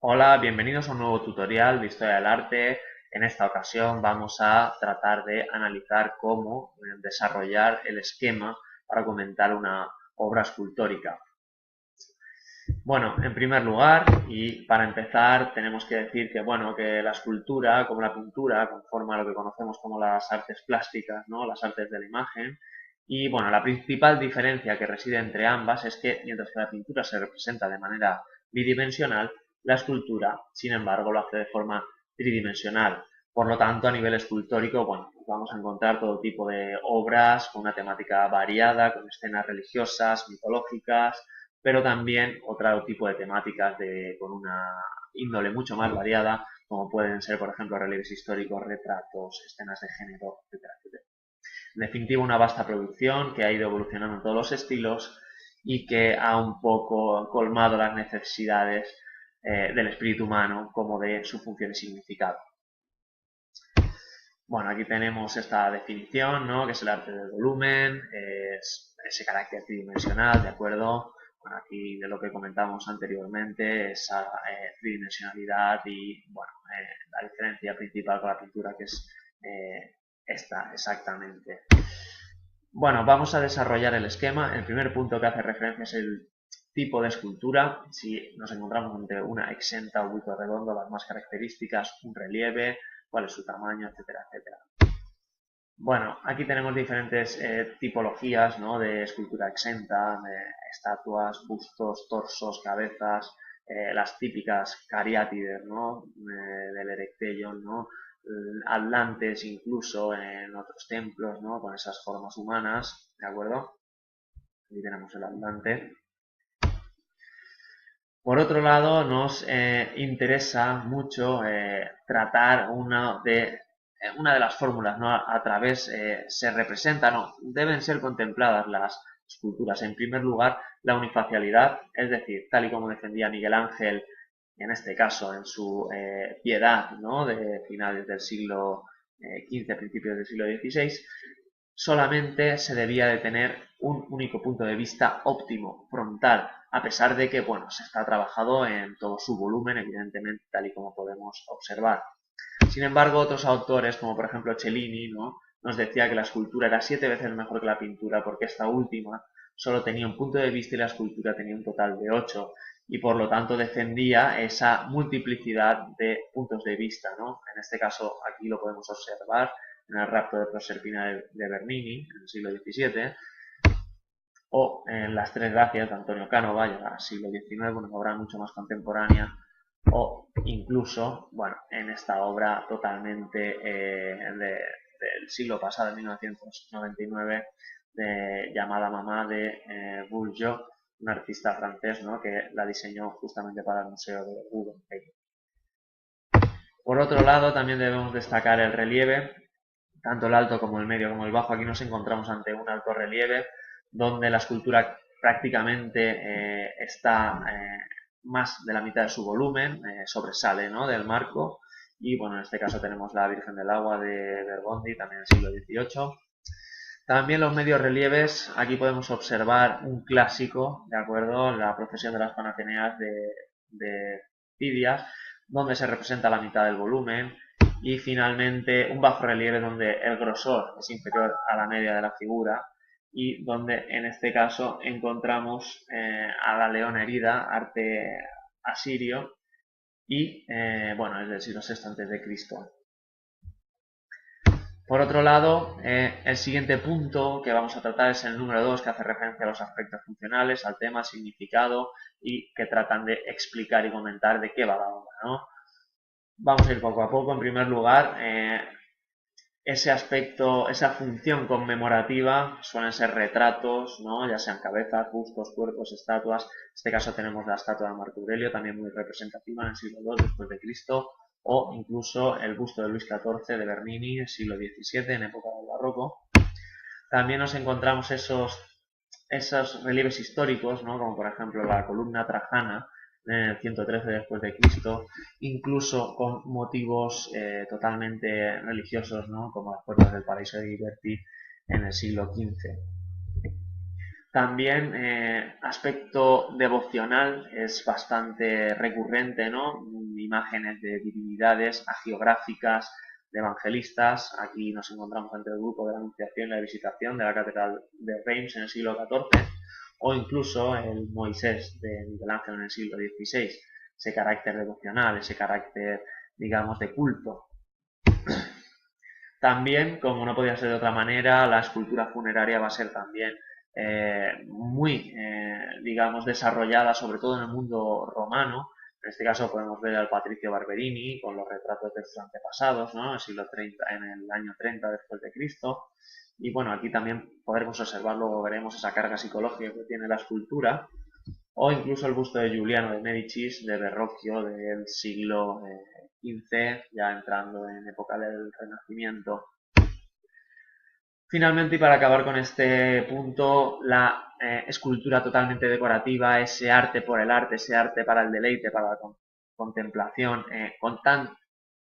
Hola, bienvenidos a un nuevo tutorial de Historia del Arte. En esta ocasión vamos a tratar de analizar cómo desarrollar el esquema para comentar una obra escultórica. Bueno, en primer lugar, y para empezar, tenemos que decir que la escultura, como la pintura, conforma lo que conocemos como las artes plásticas, ¿no? Las artes de la imagen. Y bueno, la principal diferencia que reside entre ambas es que mientras que la pintura se representa de manera bidimensional, la escultura, sin embargo, lo hace de forma tridimensional. Por lo tanto, a nivel escultórico, bueno, vamos a encontrar todo tipo de obras con una temática variada, con escenas religiosas, mitológicas, pero también otro tipo de temáticas con una índole mucho más variada, como pueden ser, por ejemplo, relieves históricos, retratos, escenas de género, etcétera, etcétera. En definitiva, una vasta producción que ha ido evolucionando en todos los estilos y que ha un poco colmado las necesidades del espíritu humano como de su función y significado. Bueno, aquí tenemos esta definición, ¿no? Que es el arte del volumen, es ese carácter tridimensional, ¿de acuerdo? Bueno, aquí de lo que comentamos anteriormente, esa tridimensionalidad y, bueno, la diferencia principal con la pintura que es esta, exactamente. Bueno, vamos a desarrollar el esquema. El primer punto que hace referencia es el tipo de escultura. Si nos encontramos ante una exenta o busto redondo, las más características, un relieve, cuál es su tamaño, etcétera, etcétera. Bueno, aquí tenemos diferentes tipologías, ¿no? De escultura exenta, de estatuas, bustos, torsos, cabezas, las típicas cariátides, ¿no? Del Erecteion, ¿no? Atlantes incluso en otros templos, ¿no? Con esas formas humanas, ¿de acuerdo? Aquí tenemos el Atlante. Por otro lado, nos interesa mucho tratar una de las fórmulas, ¿no? A través se representan, o deben ser contempladas las esculturas. En primer lugar, la unifacialidad, es decir, tal y como defendía Miguel Ángel, en este caso en su Piedad, ¿no? De finales del siglo XV, principios del siglo XVI, solamente se debía de tener un único punto de vista óptimo, frontal, a pesar de que, bueno, se está trabajado en todo su volumen, evidentemente, tal y como podemos observar. Sin embargo, otros autores, como por ejemplo Cellini, ¿no? Nos decía que la escultura era 7 veces mejor que la pintura porque esta última solo tenía un punto de vista y la escultura tenía un total de 8 y por lo tanto defendía esa multiplicidad de puntos de vista, ¿no? En este caso aquí lo podemos observar en el rapto de Proserpina de Bernini en el siglo XVII o en Las Tres Gracias de Antonio Cánova, ya al siglo XIX, una obra mucho más contemporánea, o incluso, bueno, en esta obra totalmente del siglo pasado, de 1999, llamada Mamá de Bourgeois, un artista francés, ¿no? Que la diseñó justamente para el Museo de Guggenheim. Por otro lado, también debemos destacar el relieve, tanto el alto como el medio como el bajo. Aquí nos encontramos ante un alto relieve donde la escultura prácticamente está más de la mitad de su volumen, sobresale, ¿no? Del marco. Y bueno, en este caso tenemos la Virgen del Agua de Bergondi, también del siglo XVIII. También los medios relieves, aquí podemos observar un clásico, ¿de acuerdo? La procesión de las Panateneas de Fidias, donde se representa la mitad del volumen, y finalmente un bajo relieve donde el grosor es inferior a la media de la figura y donde en este caso encontramos a la leona herida, arte asirio, y bueno, es del siglo VI antes de Cristo. Por otro lado, el siguiente punto que vamos a tratar es el número 2, que hace referencia a los aspectos funcionales, al tema, al significado y que tratan de explicar y comentar de qué va la obra, ¿no? Vamos a ir poco a poco. En primer lugar, ese aspecto, esa función conmemorativa suelen ser retratos, ¿no? Ya sean cabezas, bustos, cuerpos, estatuas. En este caso tenemos la estatua de Marco Aurelio, también muy representativa en el siglo II después de Cristo, o incluso el busto de Luis XIV de Bernini, siglo XVII, en época del barroco. También nos encontramos esos relieves históricos, ¿no? Como por ejemplo la columna trajana en el 113 después de Cristo, incluso con motivos totalmente religiosos, ¿no? Como las puertas del paraíso de Ghiberti en el siglo XV. También aspecto devocional es bastante recurrente, ¿no? Imágenes de divinidades hagiográficas, de evangelistas. Aquí nos encontramos entre el grupo de la Anunciación y la Visitación de la Catedral de Reims en el siglo XIV, o incluso el Moisés de Miguel Ángel en el siglo XVI. Ese carácter devocional, ese carácter, digamos, de culto. También, como no podía ser de otra manera, la escultura funeraria va a ser también muy, digamos, desarrollada, sobre todo en el mundo romano. En este caso podemos ver al Patricio Barberini con los retratos de sus antepasados, ¿no? En el siglo 30, en el año 30 después de Cristo. Y bueno, aquí también podremos observar, luego veremos esa carga psicológica que tiene la escultura, o incluso el busto de Giuliano de Médicis de Verrocchio del siglo XV, ya entrando en época del Renacimiento. Finalmente, y para acabar con este punto, la escultura totalmente decorativa, ese arte por el arte, ese arte para el deleite, para la contemplación, con tan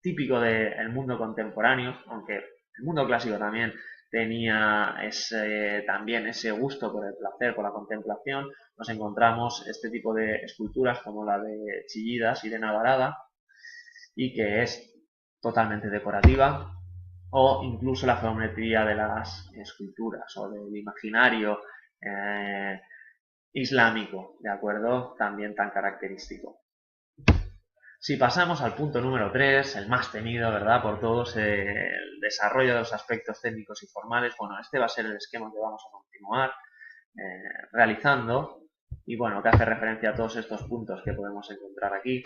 típico del mundo contemporáneo, aunque el mundo clásico también tenía también ese gusto por el placer, por la contemplación. Nos encontramos este tipo de esculturas como la de Chillida, Sirena Varada, y que es totalmente decorativa, o incluso la geometría de las esculturas o del imaginario eh, islámico, ¿de acuerdo? También tan característico. Si pasamos al punto número 3, el más temido, ¿verdad?, por todos, el desarrollo de los aspectos técnicos y formales, bueno, este va a ser el esquema que vamos a continuar realizando, y bueno, que hace referencia a todos estos puntos que podemos encontrar aquí,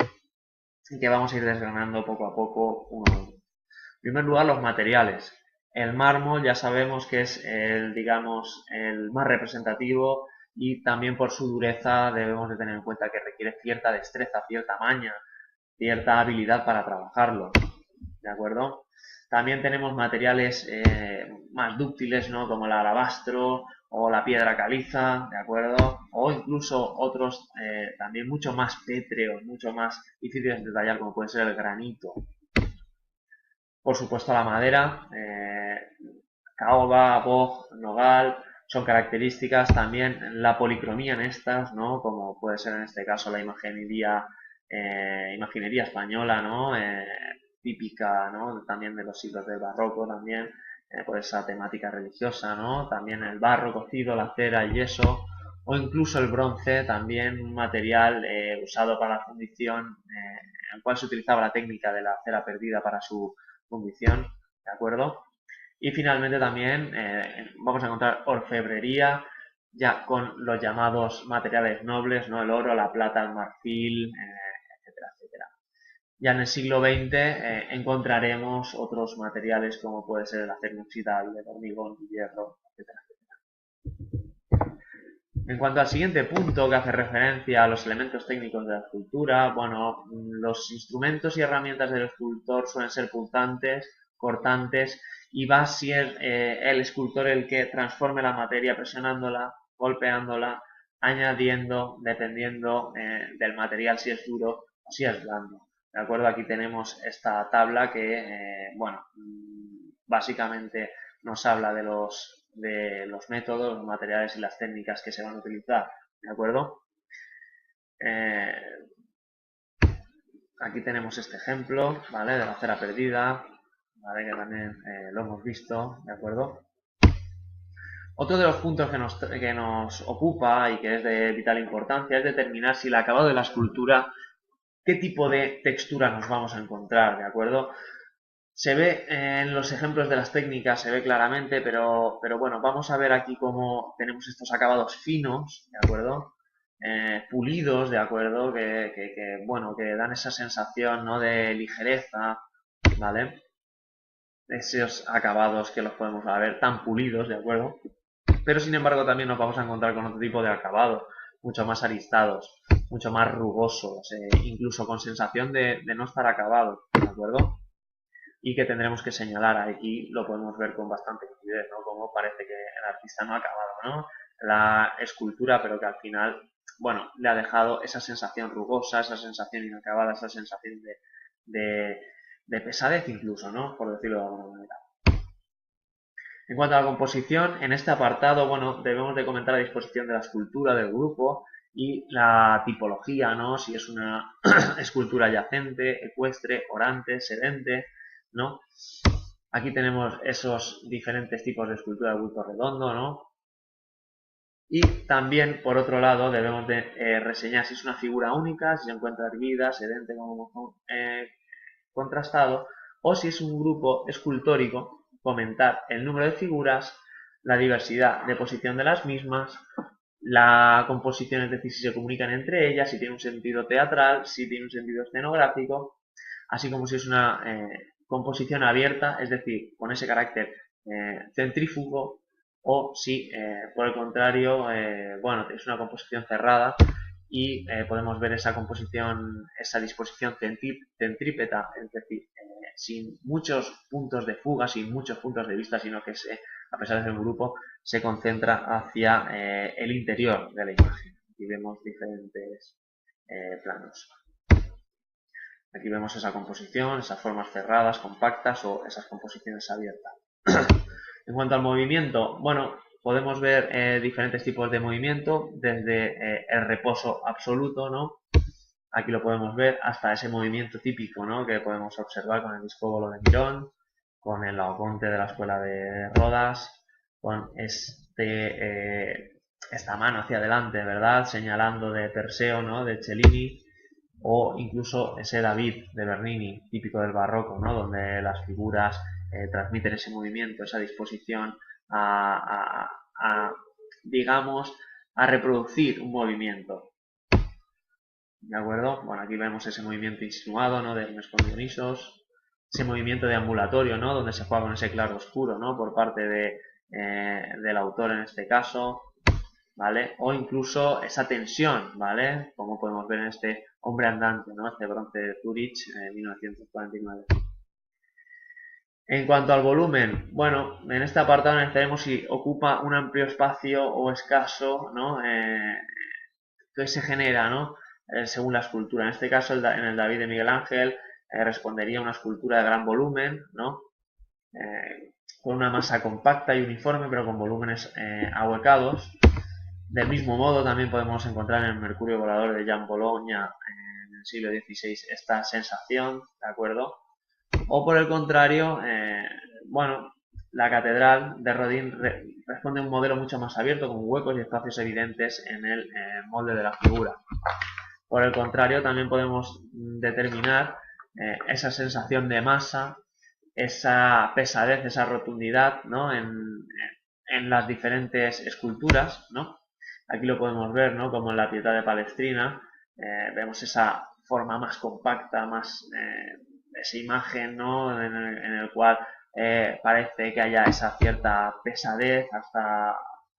y que vamos a ir desgranando poco a poco uno a uno. En primer lugar, los materiales. El mármol ya sabemos que es el, digamos, el más representativo, y también por su dureza debemos de tener en cuenta que requiere cierta destreza, cierta maña, cierta habilidad para trabajarlo, ¿de acuerdo? También tenemos materiales más dúctiles, ¿no? Como el alabastro o la piedra caliza, ¿de acuerdo? O incluso otros también mucho más pétreos, mucho más difíciles de tallar, como puede ser el granito. Por supuesto la madera, caoba, boj, nogal, son características. También la policromía en estas, ¿no? Como puede ser en este caso la imaginería española, ¿no? Típica, ¿no? También de los siglos del barroco también, por esa temática religiosa, ¿no? También el barro cocido, la cera, el yeso, o incluso el bronce, también un material usado para la fundición, en el cual se utilizaba la técnica de la cera perdida para su fundición, ¿de acuerdo? Y finalmente también vamos a encontrar orfebrería, ya con los llamados materiales nobles, ¿no? El oro, la plata, el marfil, etcétera, etcétera. Ya en el siglo XX encontraremos otros materiales como puede ser el acero inoxidable, el hormigón, el hierro, etcétera, etcétera. En cuanto al siguiente punto, que hace referencia a los elementos técnicos de la escultura, bueno, los instrumentos y herramientas del escultor suelen ser punzantes, cortantes, y va a ser el escultor el que transforme la materia presionándola, golpeándola, añadiendo, dependiendo del material, si es duro o si es blando. ¿De acuerdo? Aquí tenemos esta tabla que, bueno, básicamente nos habla de los métodos, los materiales y las técnicas que se van a utilizar, ¿de acuerdo? Aquí tenemos este ejemplo, ¿vale? De la cera perdida, ¿vale? Que también lo hemos visto, ¿de acuerdo? Otro de los puntos que nos ocupa y que es de vital importancia es determinar si el acabado de la escultura, qué tipo de textura nos vamos a encontrar, ¿de acuerdo? Se ve en los ejemplos de las técnicas, se ve claramente, pero bueno, vamos a ver aquí cómo tenemos estos acabados finos, ¿de acuerdo? Pulidos, ¿de acuerdo? Bueno, que dan esa sensación, ¿no? De ligereza, ¿vale? Esos acabados que los podemos ver tan pulidos, ¿de acuerdo? Pero sin embargo también nos vamos a encontrar con otro tipo de acabados, mucho más aristados, mucho más rugosos, incluso con sensación de no estar acabados, ¿de acuerdo? Y que tendremos que señalar. Aquí lo podemos ver con bastante nitidez, ¿no? Como parece que el artista no ha acabado, ¿no? La escultura, pero que al final, bueno, le ha dejado esa sensación rugosa, esa sensación inacabada, esa sensación de pesadez incluso, ¿no? Por decirlo de alguna manera. En cuanto a la composición, en este apartado, bueno, debemos de comentar la disposición de la escultura del grupo y la tipología, ¿no? Si es una escultura yacente, ecuestre, orante, sedente, ¿no? Aquí tenemos esos diferentes tipos de escultura de bulto redondo, ¿no? Y también, por otro lado, debemos de reseñar si es una figura única, si se encuentra erguida, sedente, como contrastado, o si es un grupo escultórico, comentar el número de figuras, la diversidad de posición de las mismas, la composición, es decir, si se comunican entre ellas, si tiene un sentido teatral, si tiene un sentido escenográfico, así como si es una composición abierta, es decir, con ese carácter centrífugo, o si, por el contrario, bueno, es una composición cerrada y podemos ver esa composición, esa disposición centrípeta, es decir, sin muchos puntos de fuga, sin muchos puntos de vista, sino que a pesar de ser un grupo, se concentra hacia el interior de la imagen. Aquí vemos diferentes planos. Aquí vemos esa composición, esas formas cerradas, compactas o esas composiciones abiertas. En cuanto al movimiento, bueno, podemos ver diferentes tipos de movimiento, desde el reposo absoluto, ¿no? Aquí lo podemos ver, hasta ese movimiento típico, ¿no? Que podemos observar con el discóbolo de Mirón, con el laoconte de la escuela de Rodas, con esta mano hacia adelante, ¿verdad? Señalando de Perseo, ¿no? De Cellini, o incluso ese David de Bernini, típico del barroco, ¿no? Donde las figuras transmiten ese movimiento, esa disposición a, digamos, a reproducir un movimiento. ¿De acuerdo? Bueno, aquí vemos ese movimiento insinuado, ¿no? De Hermes con Dionisos, ese movimiento deambulatorio, ¿no? Donde se juega con ese claro oscuro, ¿no? Por parte del autor en este caso, ¿vale? O incluso esa tensión, ¿vale? Como podemos ver en este Hombre Andante, ¿no? Este bronce de Zurich, 1949. En cuanto al volumen, bueno, en este apartado necesitaremos si ocupa un amplio espacio o escaso, ¿no? Que se genera, ¿no? Según la escultura. En este caso, en el David de Miguel Ángel, respondería a una escultura de gran volumen, ¿no? Con una masa compacta y uniforme, pero con volúmenes ahuecados. Del mismo modo, también podemos encontrar en el Mercurio Volador de Jean Bologna en el siglo XVI esta sensación, ¿de acuerdo? O por el contrario, bueno, la Catedral de Rodin responde a un modelo mucho más abierto, con huecos y espacios evidentes en el molde de la figura. Por el contrario, también podemos determinar esa sensación de masa, esa pesadez, esa rotundidad, ¿no? En las diferentes esculturas, ¿no? Aquí lo podemos ver, ¿no? Como en la Pietà de Palestrina, vemos esa forma más compacta, más esa imagen, ¿no? En el cual parece que haya esa cierta pesadez,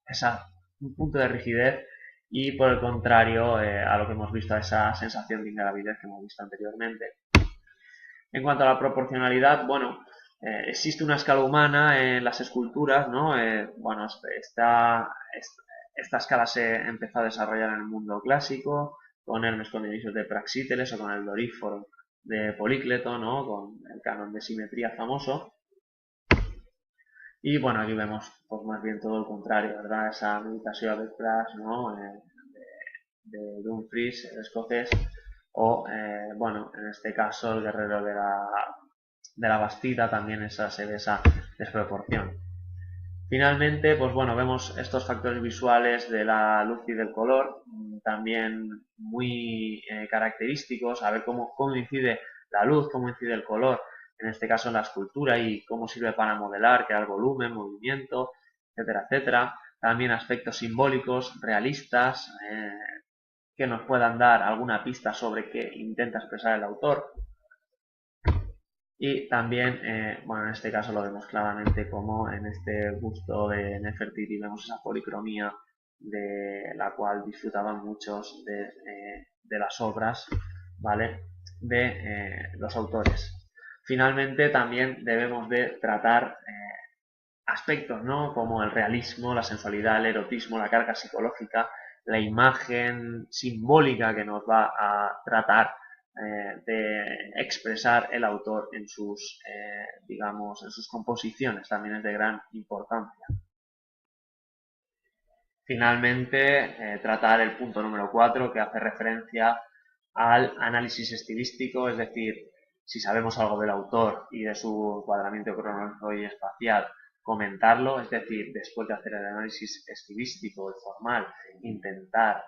hasta un punto de rigidez, y por el contrario, a lo que hemos visto, a esa sensación de ingravidez que hemos visto anteriormente. En cuanto a la proporcionalidad, bueno, existe una escala humana en las esculturas, ¿no? Bueno, esta escala se empezó a desarrollar en el mundo clásico, con Hermes con Dionisios de Praxíteles o con el Doríforo de Polícleto, ¿no? Con el canon de simetría famoso. Y bueno, aquí vemos pues más bien todo el contrario, ¿verdad? Esa meditación de Prax, ¿no? De Dumfries, el escocés, o bueno, en este caso el guerrero de la Bastida, también se ve esa desproporción. Finalmente, pues bueno, vemos estos factores visuales de la luz y del color, también muy característicos, a ver cómo incide la luz, cómo incide el color, en este caso en la escultura, y cómo sirve para modelar, crear volumen, movimiento, etcétera, etcétera. También aspectos simbólicos, realistas, que nos puedan dar alguna pista sobre qué intenta expresar el autor. Y también, bueno, en este caso lo vemos claramente como en este busto de Nefertiti vemos esa policromía de la cual disfrutaban muchos de las obras, ¿vale? De los autores. Finalmente también debemos de tratar aspectos, ¿no? Como el realismo, la sensualidad, el erotismo, la carga psicológica, la imagen simbólica que nos va a tratar de expresar el autor en sus, digamos, en sus composiciones, también es de gran importancia. Finalmente, tratar el punto número 4, que hace referencia al análisis estilístico, es decir, si sabemos algo del autor y de su encuadramiento cronológico y espacial, comentarlo, es decir, después de hacer el análisis estilístico y formal, intentar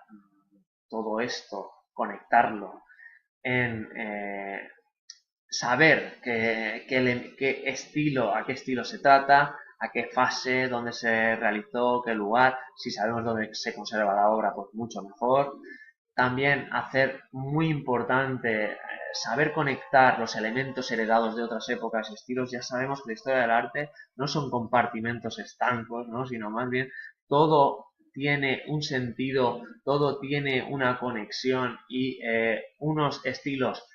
todo esto, conectarlo en saber qué estilo, a qué estilo se trata, a qué fase, dónde se realizó, qué lugar, si sabemos dónde se conserva la obra, pues mucho mejor. También hacer muy importante saber conectar los elementos heredados de otras épocas y estilos. Ya sabemos que la historia del arte no son compartimentos estancos, ¿no? Sino más bien todo tiene un sentido, todo tiene una conexión y unos estilos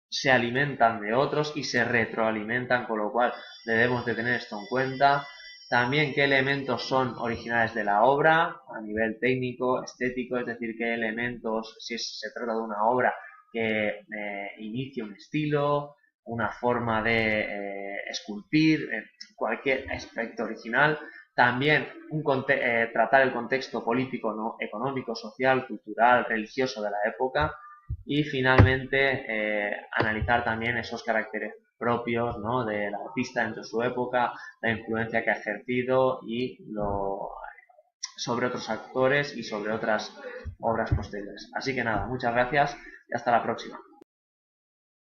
se alimentan de otros y se retroalimentan, con lo cual debemos de tener esto en cuenta. También qué elementos son originales de la obra a nivel técnico, estético, es decir, qué elementos, si se trata de una obra que inicie un estilo, una forma de esculpir, cualquier aspecto original. También tratar el contexto político, ¿no? Económico, social, cultural, religioso de la época. Y finalmente analizar también esos caracteres propios, ¿no? Del artista dentro de su época, la influencia que ha ejercido y sobre otros actores y sobre otras obras posteriores. Así que nada, muchas gracias y hasta la próxima.